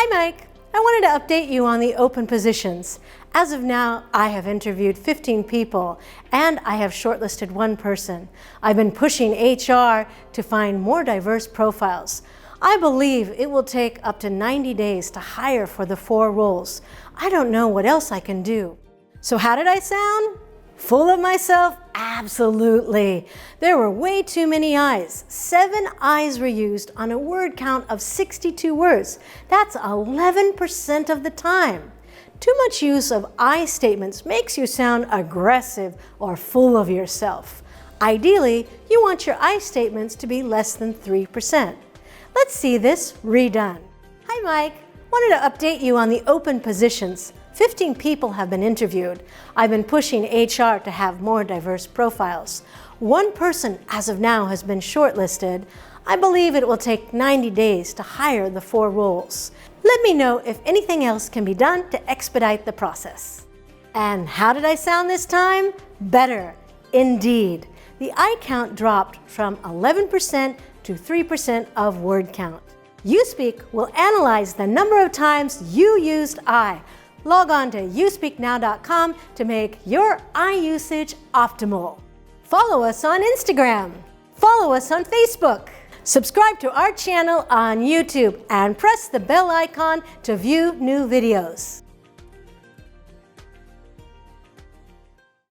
Hi Mike, I wanted to update you on the open positions. As of now, I have interviewed 15 people and I have shortlisted one person. I've been pushing HR to find more diverse profiles. I believe it will take up to 90 days to hire for the 4 roles. I don't know what else I can do. So how did I sound? Full of myself? Absolutely. There were way too many I's. 7 I's were used on a word count of 62 words. That's 11% of the time. Too much use of I statements makes you sound aggressive or full of yourself. Ideally, you want your I statements to be less than 3%. Let's see this redone. Hi Mike, wanted to update you on the open positions. 15 people have been interviewed. I've been pushing HR to have more diverse profiles. One person as of now has been shortlisted. I believe it will take 90 days to hire the 4 roles. Let me know if anything else can be done to expedite the process. And how did I sound this time? Better, indeed. The I count dropped from 11% to 3% of word count. Uspeek will analyze the number of times you used I. Log on to uspeaknow.com to make your I usage optimal. Follow us on Instagram. Follow us on Facebook. Subscribe to our channel on YouTube and press the bell icon to view new videos.